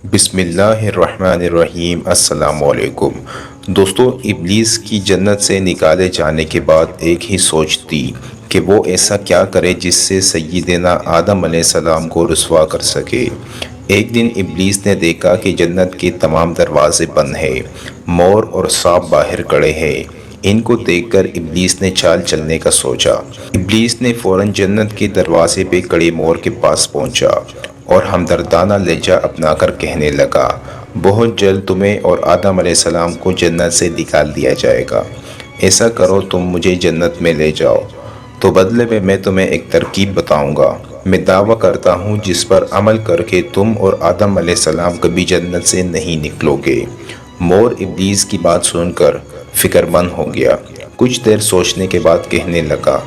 بسم اللہ الرحمن الرحیم۔ السلام علیکم دوستو، ابلیس کی جنت سے نکالے جانے کے بعد ایک ہی سوچ تھی کہ وہ ایسا کیا کرے جس سے سیدنا آدم علیہ السلام کو رسوا کر سکے۔ ایک دن ابلیس نے دیکھا کہ جنت کے تمام دروازے بند ہیں، مور اور سانپ باہر کھڑے ہیں۔ ان کو دیکھ کر ابلیس نے چال چلنے کا سوچا۔ ابلیس نے فوراً جنت کے دروازے پہ کھڑے مور کے پاس پہنچا اور ہمدردانہ لہجہ اپنا کر کہنے لگا، بہت جلد تمہیں اور آدم علیہ السلام کو جنت سے نکال دیا جائے گا۔ ایسا کرو، تم مجھے جنت میں لے جاؤ تو بدلے میں تمہیں ایک ترکیب بتاؤں گا۔ میں دعویٰ کرتا ہوں جس پر عمل کر کے تم اور آدم علیہ السلام کبھی جنت سے نہیں نکلو گے۔ مور ابلیس کی بات سن کر فکر مند ہو گیا۔ کچھ دیر سوچنے کے بعد کہنے لگا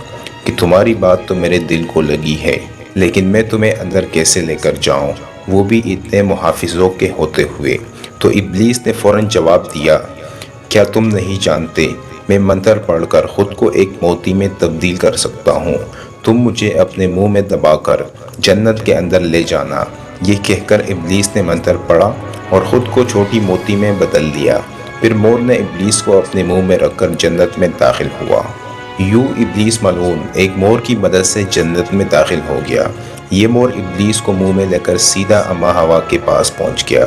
کہ تمہاری بات تو میرے دل کو لگی ہے، لیکن میں تمہیں اندر کیسے لے کر جاؤں، وہ بھی اتنے محافظوں کے ہوتے ہوئے؟ تو ابلیس نے فوراً جواب دیا، کیا تم نہیں جانتے میں منتر پڑھ کر خود کو ایک موتی میں تبدیل کر سکتا ہوں؟ تم مجھے اپنے منہ میں دبا کر جنت کے اندر لے جانا۔ یہ کہہ کر ابلیس نے منتر پڑھا اور خود کو چھوٹی موتی میں بدل دیا۔ پھر مور نے ابلیس کو اپنے منہ میں رکھ کر جنت میں داخل ہوا۔ یوں ابلیس ملعون ایک مور کی مدد سے جنت میں داخل ہو گیا۔ یہ مور ابلیس کو منہ میں لے کر سیدھا اما ہوا کے پاس پہنچ گیا۔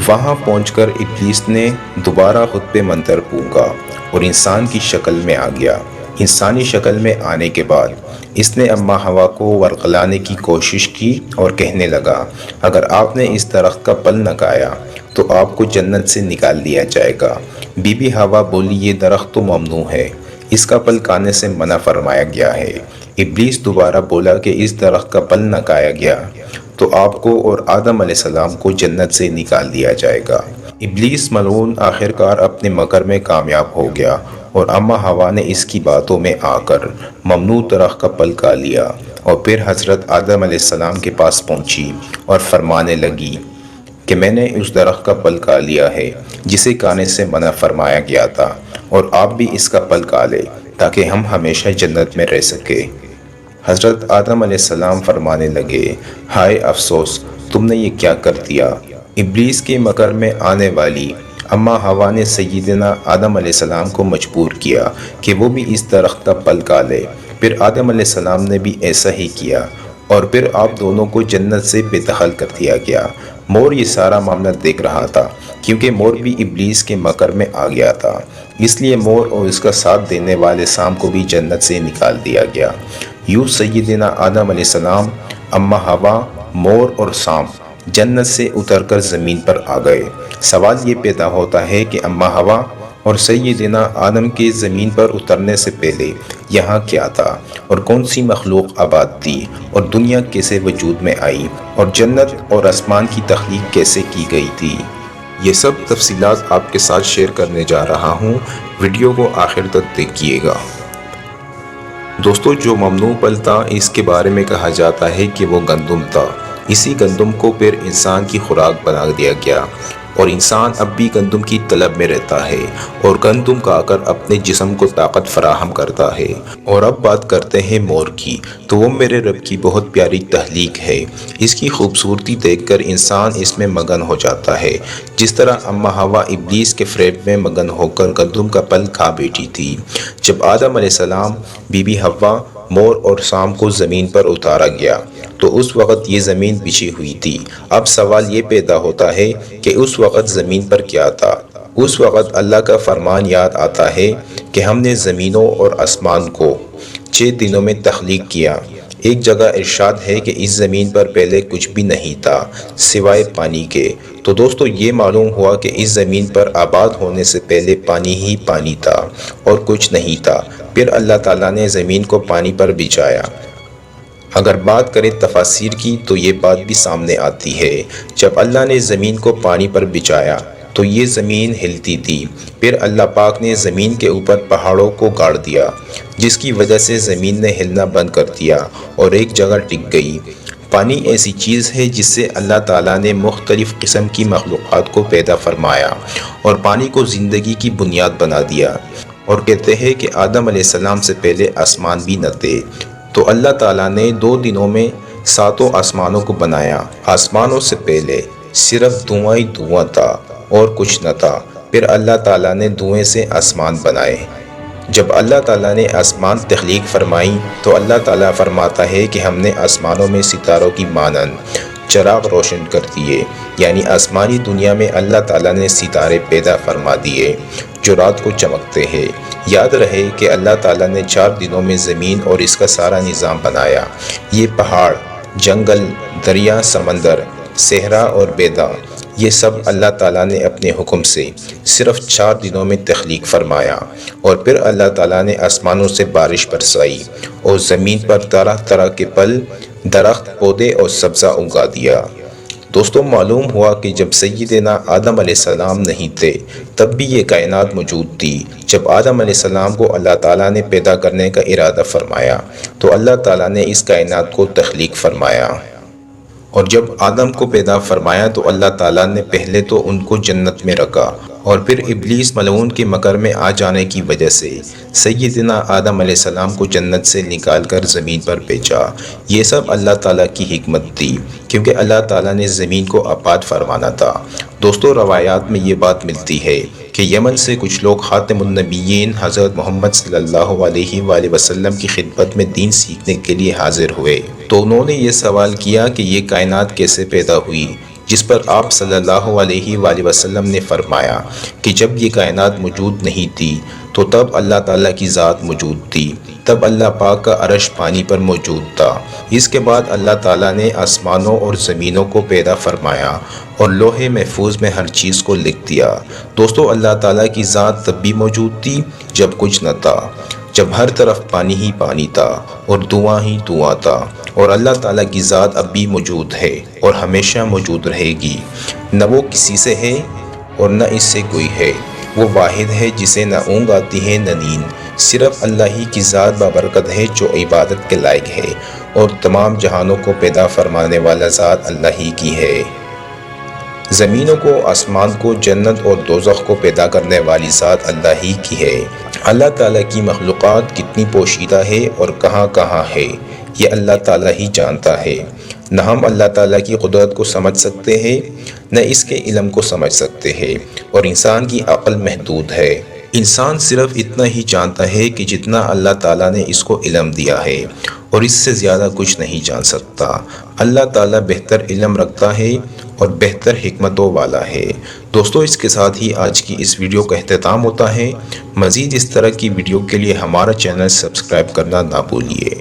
وہاں پہنچ کر ابلیس نے دوبارہ خود پہ منتر پھونکا اور انسان کی شکل میں آ گیا۔ انسانی شکل میں آنے کے بعد اس نے اما ہوا کو ورغلانے کی کوشش کی اور کہنے لگا، اگر آپ نے اس درخت کا پھل نہ کھایا تو آپ کو جنت سے نکال دیا جائے گا۔ بی بی ہوا بولی، یہ درخت تو ممنوع ہے، اس کا پھل کھانے سے منع فرمایا گیا ہے۔ ابلیس دوبارہ بولا کہ اس درخت کا پھل نہ کھایا گیا تو آپ کو اور آدم علیہ السلام کو جنت سے نکال دیا جائے گا۔ ابلیس ملعون آخرکار اپنے مکر میں کامیاب ہو گیا اور اما ہوا نے اس کی باتوں میں آ کر ممنوع درخت کا پھل کھا لیا، اور پھر حضرت آدم علیہ السلام کے پاس پہنچی اور فرمانے لگی کہ میں نے اس درخت کا پھل کھا لیا ہے جسے کھانے سے منع فرمایا گیا تھا، اور آپ بھی اس کا پھل کھا لیں تاکہ ہم ہمیشہ جنت میں رہ سکیں۔ حضرت آدم علیہ السلام فرمانے لگے، ہائے افسوس، تم نے یہ کیا کر دیا۔ ابلیس کے مکر میں آنے والی اما ہوا نے سیدنا آدم علیہ السلام کو مجبور کیا کہ وہ بھی اس درخت کا پھل کھا لے۔ پھر آدم علیہ السلام نے بھی ایسا ہی کیا اور پھر آپ دونوں کو جنت سے بے دخل کر دیا گیا۔ مور یہ سارا معاملہ دیکھ رہا تھا، کیونکہ مور بھی ابلیس کے مکر میں آ گیا تھا، اس لیے مور اور اس کا ساتھ دینے والے سانپ کو بھی جنت سے نکال دیا گیا۔ یوں سیدنا آدم علیہ السلام، اما ہوا، مور اور سانپ جنت سے اتر کر زمین پر آ گئے۔ سوال یہ پیدا ہوتا ہے کہ اما ہوا اور سیدنا آدم کے زمین پر اترنے سے پہلے یہاں کیا تھا، اور کون سی مخلوق آباد تھی، اور دنیا کیسے وجود میں آئی، اور جنت اور آسمان کی تخلیق کیسے کی گئی تھی؟ یہ سب تفصیلات آپ کے ساتھ شیئر کرنے جا رہا ہوں، ویڈیو کو آخر تک دیکھیے گا۔ دوستو، جو ممنوع پھل تھا اس کے بارے میں کہا جاتا ہے کہ وہ گندم تھا۔ اسی گندم کو پھر انسان کی خوراک بنا دیا گیا، اور انسان اب بھی گندم کی طلب میں رہتا ہے اور گندم کھا کر اپنے جسم کو طاقت فراہم کرتا ہے۔ اور اب بات کرتے ہیں مور کی، تو وہ میرے رب کی بہت پیاری تخلیق ہے۔ اس کی خوبصورتی دیکھ کر انسان اس میں مگن ہو جاتا ہے، جس طرح اما ہوا ابلیس کے فریب میں مگن ہو کر گندم کا پھل کھا بیٹھی تھی۔ جب آدم علیہ السلام، بی بی ہوا، مور اور سانپ کو زمین پر اتارا گیا تو اس وقت یہ زمین بچھی ہوئی تھی۔ اب سوال یہ پیدا ہوتا ہے کہ اس وقت زمین پر کیا تھا؟ اس وقت اللہ کا فرمان یاد آتا ہے کہ ہم نے زمینوں اور آسمان کو 6 دنوں میں تخلیق کیا۔ ایک جگہ ارشاد ہے کہ اس زمین پر پہلے کچھ بھی نہیں تھا سوائے پانی کے۔ تو دوستو، یہ معلوم ہوا کہ اس زمین پر آباد ہونے سے پہلے پانی ہی پانی تھا اور کچھ نہیں تھا۔ پھر اللہ تعالیٰ نے زمین کو پانی پر بچھایا۔ اگر بات کریں تفاسیر کی تو یہ بات بھی سامنے آتی ہے، جب اللہ نے زمین کو پانی پر بچھایا تو یہ زمین ہلتی تھی۔ پھر اللہ پاک نے زمین کے اوپر پہاڑوں کو گاڑ دیا، جس کی وجہ سے زمین نے ہلنا بند کر دیا اور ایک جگہ ٹک گئی۔ پانی ایسی چیز ہے جس سے اللہ تعالیٰ نے مختلف قسم کی مخلوقات کو پیدا فرمایا اور پانی کو زندگی کی بنیاد بنا دیا۔ اور کہتے ہیں کہ آدم علیہ السلام سے پہلے آسمان بھی نہ تھے، تو اللہ تعالیٰ نے 2 دنوں میں 7 آسمانوں کو بنایا۔ آسمانوں سے پہلے صرف دھواں ہی دھواں تھا اور کچھ نہ تھا۔ پھر اللہ تعالیٰ نے دھوئیں سے آسمان بنائے۔ جب اللہ تعالیٰ نے آسمان تخلیق فرمائی تو اللہ تعالیٰ فرماتا ہے کہ ہم نے آسمانوں میں ستاروں کی مانند چراغ روشن کر دیے، یعنی آسمانی دنیا میں اللہ تعالیٰ نے ستارے پیدا فرما دیے جو رات کو چمکتے ہیں۔ یاد رہے کہ اللہ تعالیٰ نے 4 دنوں میں زمین اور اس کا سارا نظام بنایا۔ یہ پہاڑ، جنگل، دریا، سمندر، صحرا اور بیضا، یہ سب اللہ تعالیٰ نے اپنے حکم سے صرف 4 دنوں میں تخلیق فرمایا۔ اور پھر اللہ تعالیٰ نے آسمانوں سے بارش برسائی اور زمین پر طرح طرح کے پھل، درخت، پودے اور سبزہ اگا دیا۔ دوستوں، معلوم ہوا کہ جب سیدنا آدم علیہ السلام نہیں تھے تب بھی یہ کائنات موجود تھی۔ جب آدم علیہ السلام کو اللہ تعالیٰ نے پیدا کرنے کا ارادہ فرمایا تو اللہ تعالیٰ نے اس کائنات کو تخلیق فرمایا۔ اور جب آدم کو پیدا فرمایا تو اللہ تعالیٰ نے پہلے تو ان کو جنت میں رکھا، اور پھر ابلیس ملعون کے مکر میں آ جانے کی وجہ سے سیدنا آدم علیہ السلام کو جنت سے نکال کر زمین پر بھیجا۔ یہ سب اللہ تعالیٰ کی حکمت تھی، کیونکہ اللہ تعالیٰ نے زمین کو آباد فرمانا تھا۔ دوستوں، روایات میں یہ بات ملتی ہے کہ یمن سے کچھ لوگ خاتم النبیین حضرت محمد صلی اللہ علیہ وآلہ وسلم کی خدمت میں دین سیکھنے کے لیے حاضر ہوئے، تو انہوں نے یہ سوال کیا کہ یہ کائنات کیسے پیدا ہوئی، جس پر آپ صلی اللہ علیہ وآلہ وسلم نے فرمایا کہ جب یہ کائنات موجود نہیں تھی تو تب اللہ تعالیٰ کی ذات موجود تھی، تب اللہ پاک کا عرش پانی پر موجود تھا۔ اس کے بعد اللہ تعالیٰ نے آسمانوں اور زمینوں کو پیدا فرمایا اور لوح محفوظ میں ہر چیز کو لکھ دیا۔ دوستو، اللہ تعالیٰ کی ذات تب بھی موجود تھی جب کچھ نہ تھا، جب ہر طرف پانی ہی پانی تھا اور دھواں ہی دھواں تھا، اور اللہ تعالیٰ کی ذات اب بھی موجود ہے اور ہمیشہ موجود رہے گی۔ نہ وہ کسی سے ہے اور نہ اس سے کوئی ہے۔ وہ واحد ہے جسے نہ اونگ آتی ہے نہ نیند۔ صرف اللہ ہی کی ذات بابرکت ہے جو عبادت کے لائق ہے، اور تمام جہانوں کو پیدا فرمانے والا ذات اللہ ہی کی ہے۔ زمینوں کو، آسمان کو، جنت اور دوزخ کو پیدا کرنے والی ذات اللہ ہی کی ہے۔ اللہ تعالیٰ کی مخلوقات کتنی پوشیدہ ہے اور کہاں کہاں ہے، یہ اللہ تعالیٰ ہی جانتا ہے۔ نہ ہم اللہ تعالیٰ کی قدرت کو سمجھ سکتے ہیں، نہ اس کے علم کو سمجھ سکتے ہیں، اور انسان کی عقل محدود ہے۔ انسان صرف اتنا ہی جانتا ہے کہ جتنا اللہ تعالیٰ نے اس کو علم دیا ہے، اور اس سے زیادہ کچھ نہیں جان سکتا۔ اللہ تعالیٰ بہتر علم رکھتا ہے اور بہتر حکمتوں والا ہے۔ دوستو، اس کے ساتھ ہی آج کی اس ویڈیو کا اختتام ہوتا ہے۔ مزید اس طرح کی ویڈیو کے لیے ہمارا چینل سبسکرائب کرنا نہ بھولیے۔